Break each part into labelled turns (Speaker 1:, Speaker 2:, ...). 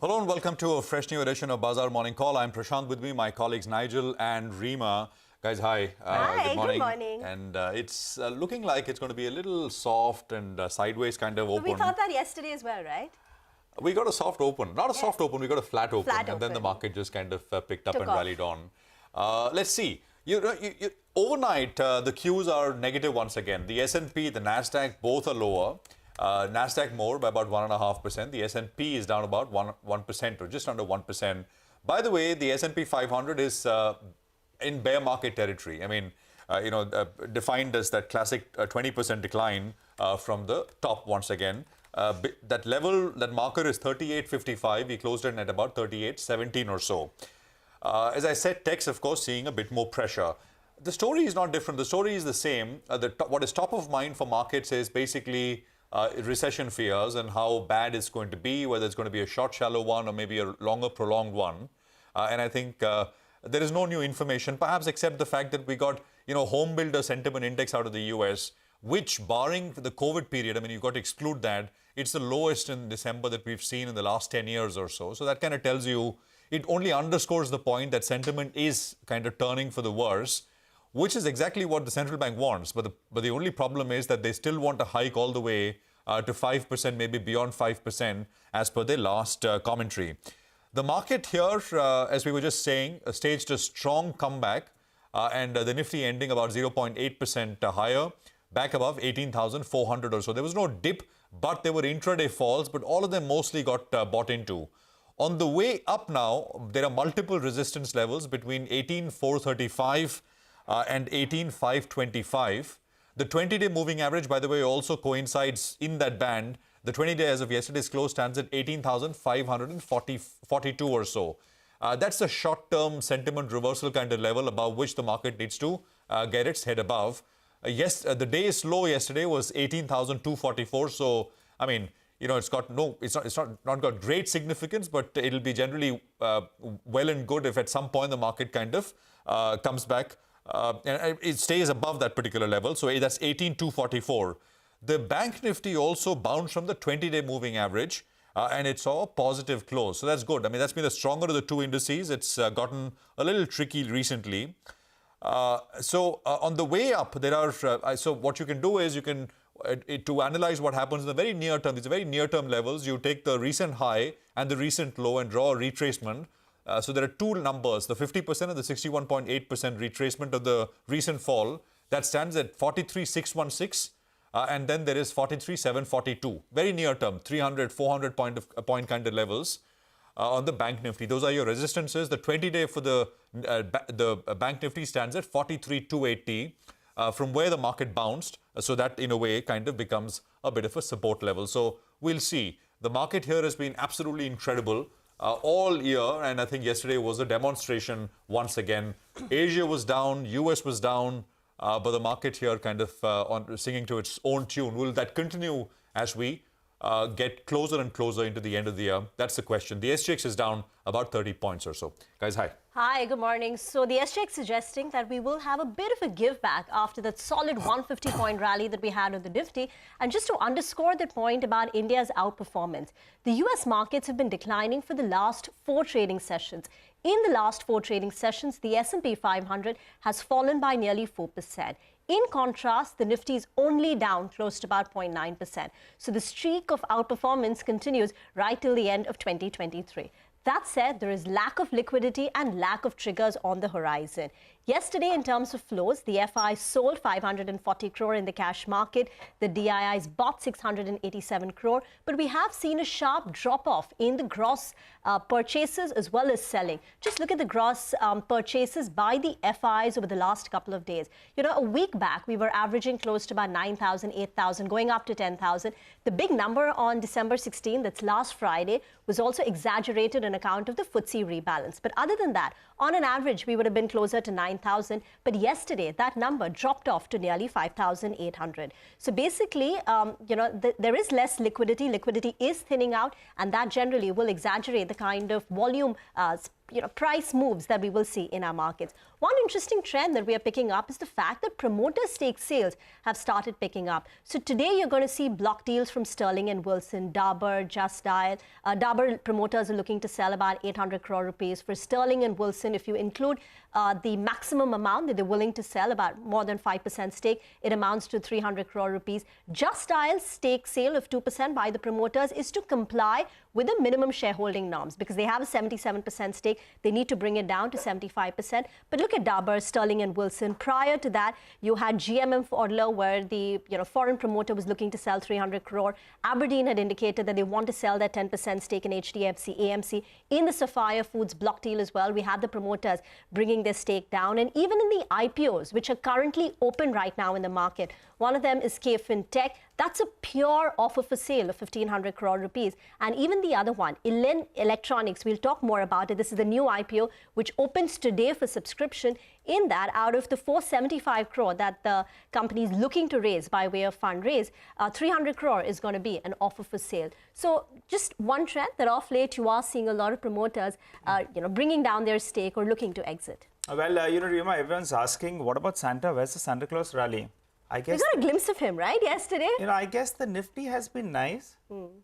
Speaker 1: Hello and welcome to a fresh new edition of Bazaar Morning Call. I'm Prashant, with me, my colleagues Nigel and Reema. Guys, hi.
Speaker 2: Hi, good morning.
Speaker 1: And it's looking like it's going to be a little soft and sideways kind of open.
Speaker 2: We thought that yesterday as well, right?
Speaker 1: We got a soft open. Not a soft open, we got a flat open. And then the market just kind of picked up and rallied on. Let's see. Overnight, the Qs are negative once again. The S&P, the Nasdaq, both are lower. Nasdaq more by about 1.5%. The S&P is down about 1% or just under 1%. By the way, the S&P 500 is in bear market territory. I mean, defined as that classic 20% decline from the top once again. That level, that marker is 38.55. We closed it at about 38.17 or so. As I said, techs, of course, seeing a bit more pressure. The story is not different. The story is the same. What is top of mind for markets is basically recession fears and how bad it's going to be, whether it's going to be a short, shallow one or maybe a longer, prolonged one. And I think there is no new information, perhaps except the fact that we got, home builder sentiment index out of the US, which, barring the COVID period, I mean, you've got to exclude that, it's the lowest in December that we've seen in the last 10 years or so. So that kind of tells you, it only underscores the point that sentiment is kind of turning for the worse, which is exactly what the central bank wants. But the only problem is that they still want a hike all the way to 5%, maybe beyond 5%, as per their last commentary. The market here, as we were just saying, staged a strong comeback, and the Nifty ending about 0.8% higher, back above 18,400 or so. There was no dip, but there were intraday falls, but all of them mostly got bought into. On the way up now, there are multiple resistance levels between 18,435 and 18,525. The 20-day moving average, by the way, also coincides in that band. The 20-day as of yesterday's close stands at 18,542 or so. That's a short-term sentiment reversal kind of level above which the market needs to get its head above. The day's low yesterday was 18,244. So, I mean, it's got not got great significance, but it'll be generally well and good if at some point the market kind of comes back. And it stays above that particular level. So that's 18,244. The Bank Nifty also bounced from the 20-day moving average, and it saw a positive close. So that's good. I mean, that's been the stronger of the two indices. It's gotten a little tricky recently. On the way up, there are... so what you can do is you can... to analyze what happens in the very near term, these are very near-term levels, you take the recent high and the recent low and draw a retracement. So there are two numbers, the 50% and the 61.8% retracement of the recent fall. That stands at 43,616, and then there is 43,742. Very near term, 300, 400 point kind of levels on the Bank Nifty. Those are your resistances. The 20-day for the Bank Nifty stands at 43,280 from where the market bounced. So that, in a way, kind of becomes a bit of a support level. So we'll see. The market here has been absolutely incredible all year, and I think yesterday was a demonstration once again. Asia was down, US was down, but the market here kind of singing to its own tune. Will that continue as we get closer and closer into the end of the year? That's the question. The SGX is down about 30 points or so. Guys, hi.
Speaker 2: Hi, good morning. So the SGX suggesting that we will have a bit of a give back after that solid 150-point rally that we had on the Nifty. And just to underscore that point about India's outperformance, the US markets have been declining for the last 4 trading sessions. In the last 4 trading sessions, the S&P 500 has fallen by nearly 4%. In contrast, the Nifty is only down close to about 0.9%. So the streak of outperformance continues right till the end of 2023. That said, there is lack of liquidity and lack of triggers on the horizon. Yesterday, in terms of flows, the FI sold 540 crore in the cash market. The DIIs bought 687 crore. But we have seen a sharp drop-off in the gross purchases as well as selling. Just look at the gross purchases by the FIs over the last couple of days. A week back, we were averaging close to about 9,000, 8,000, going up to 10,000. The big number on December 16, that's last Friday, was also exaggerated on account of the FTSE rebalance. But other than that, on an average, we would have been closer to 9,000. But yesterday, that number dropped off to nearly 5,800. So basically, there is less liquidity. Liquidity is thinning out, and that generally will exaggerate the kind of volume price moves that we will see in our markets. One interesting trend that we are picking up is the fact that promoter stake sales have started picking up. So today you're going to see block deals from Sterling and Wilson, Dabur, Just Dial. Dabur promoters are looking to sell about 800 crore rupees. For Sterling and Wilson, if you include the maximum amount that they're willing to sell, about more than 5% stake, it amounts to 300 crore rupees. Just Dial's stake sale of 2% by the promoters is to comply with the minimum shareholding norms because they have a 77% stake. They need to bring it down to 75%. But look at Dabur, Sterling and Wilson. Prior to that, you had GMM Pfaudler, where the foreign promoter was looking to sell 300 crore. Aberdeen had indicated that they want to sell their 10% stake in HDFC, AMC. In the Sapphire Foods block deal as well, we have the promoters bringing their stake down. And even in the IPOs, which are currently open right now in the market, one of them is KFin Tech. That's a pure offer for sale of 1,500 crore rupees. And even the other one, Elen Electronics, we'll talk more about it. This is the new IPO, which opens today for subscription. In that, out of the 475 crore that the company is looking to raise by way of fundraise, 300 crore is going to be an offer for sale. So just one trend that off late you are seeing a lot of promoters, bringing down their stake or looking to exit.
Speaker 3: Well, Reema, everyone's asking, what about Santa? Where's the Santa Claus rally? I guess
Speaker 2: we got a glimpse of him, right, yesterday?
Speaker 3: I guess the Nifty has been nice.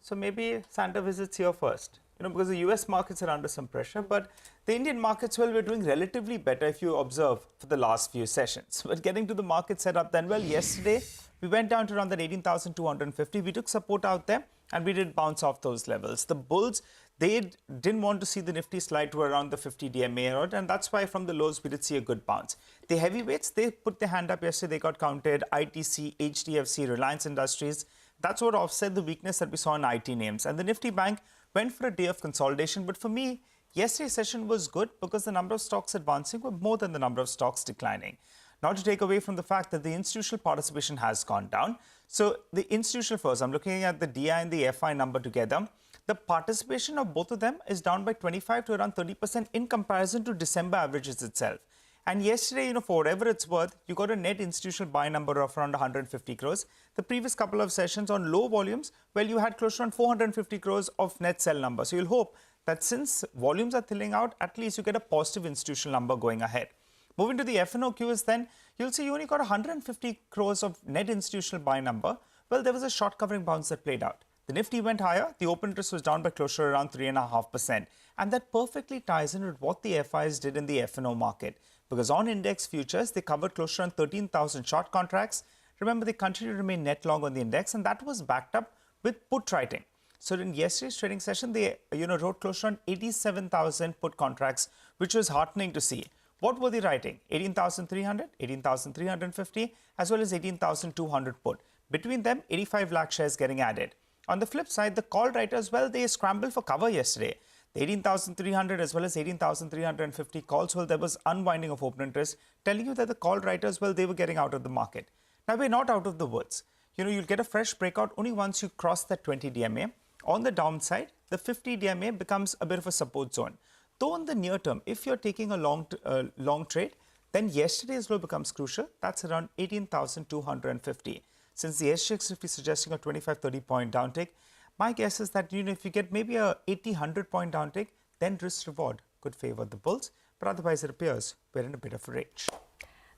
Speaker 3: So maybe Santa visits here first. Because the US markets are under some pressure. But the Indian markets, well, we're doing relatively better if you observe for the last few sessions. But getting to the market setup then, well, yesterday we went down to around that 18,250. We took support out there and we did bounce off those levels. The bulls, they didn't want to see the Nifty slide to around the 50 DMA, and that's why from the lows we did see a good bounce. The heavyweights, they put their hand up yesterday. They got counted. ITC, HDFC, Reliance Industries. That's what offset the weakness that we saw in IT names. And the Nifty Bank went for a day of consolidation. But for me, yesterday's session was good because the number of stocks advancing were more than the number of stocks declining. Not to take away from the fact that the institutional participation has gone down. So the institutional first, I'm looking at the DI and the FI number together. The participation of both of them is down by 25 to around 30% in comparison to December averages itself. And yesterday, for whatever it's worth, you got a net institutional buy number of around 150 crores. The previous couple of sessions on low volumes, well, you had close to around 450 crores of net sell number. So you'll hope that since volumes are thinning out, at least you get a positive institutional number going ahead. Moving to the FNOQs then, you'll see you only got 150 crores of net institutional buy number. Well, there was a short covering bounce that played out. The Nifty went higher. The open interest was down by close to around 3.5%. And that perfectly ties in with what the FIs did in the FNO market. Because on index futures, they covered close to around 13,000 short contracts. Remember, they continue to remain net long on the index, and that was backed up with put writing. So in yesterday's trading session, they wrote close to around 87,000 put contracts, which was heartening to see. What were they writing? 18,300, 18,350, as well as 18,200 put. Between them, 85 lakh shares getting added. On the flip side, the call writers, well, they scrambled for cover yesterday. The 18,300 as well as 18,350 calls, well, there was unwinding of open interest, telling you that the call writers, well, they were getting out of the market. Now, we're not out of the woods. You'll get a fresh breakout only once you cross that 20 DMA. On the downside, the 50 DMA becomes a bit of a support zone. Though in the near term, if you're taking a long trade, then yesterday's low becomes crucial. That's around 18,250. Since the SGX Nifty is suggesting a 25-30 point downtick, my guess is that if you get maybe a 80-100 point downtick, then risk reward could favor the bulls. But otherwise, it appears we're in a bit of a range.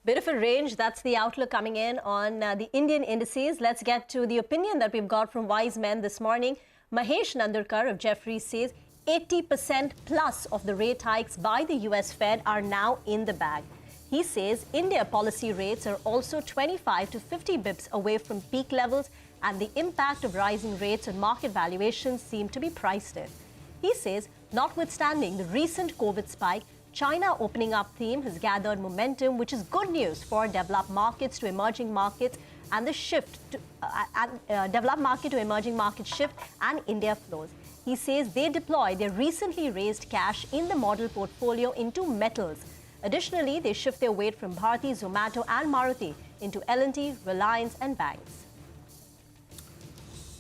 Speaker 2: Bit of a range. That's the outlook coming in on the Indian indices. Let's get to the opinion that we've got from wise men this morning. Mahesh Nandurkar of Jefferies says 80% plus of the rate hikes by the US Fed are now in the bag. He says India policy rates are also 25 to 50 bips away from peak levels, and the impact of rising rates on market valuations seem to be priced in. He says, notwithstanding the recent COVID spike, China opening up theme has gathered momentum, which is good news for developed markets to emerging markets and the shift to developed market to emerging market shift and India flows. He says they deploy their recently raised cash in the model portfolio into metals. Additionally, they shift their weight from Bharti, Zomato and Maruti into L&T, Reliance and banks.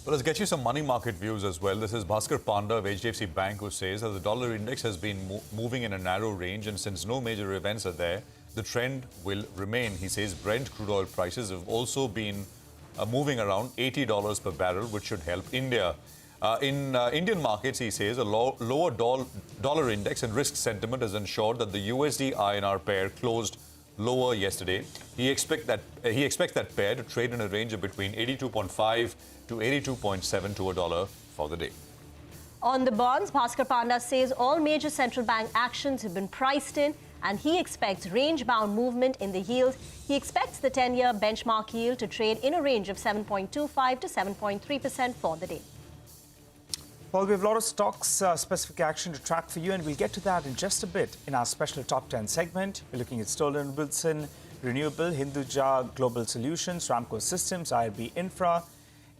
Speaker 1: Well, let's get you some money market views as well. This is Bhaskar Panda of HDFC Bank, who says that the dollar index has been moving in a narrow range, and since no major events are there, the trend will remain. He says Brent crude oil prices have also been moving around $80 per barrel, which should help India. In Indian markets, he says a lower dollar index and risk sentiment has ensured that the USD-INR pair closed lower yesterday. He expects that pair to trade in a range of between 82.5 to 82.7 to a dollar for the day.
Speaker 2: On the bonds, Bhaskar Panda says all major central bank actions have been priced in and he expects range-bound movement in the yield. He expects the 10-year benchmark yield to trade in a range of 7.25 to 7.3% for the day.
Speaker 3: Well, we have a lot of stocks specific action to track for you, and we'll get to that in just a bit in our special Top 10 segment. We're looking at Stolen Wilson, Renewable, Hinduja Global Solutions, Ramco Systems, IRB Infra,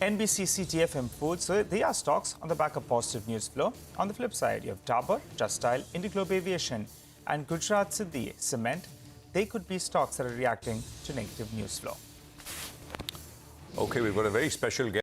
Speaker 3: NBCC-TFM Foods. So they are stocks on the back of positive news flow. On the flip side, you have Dabur, Just Style, Indiglobe Aviation, and Gujarat Siddhi Cement. They could be stocks that are reacting to negative news flow.
Speaker 1: Okay, we've got a very special guest.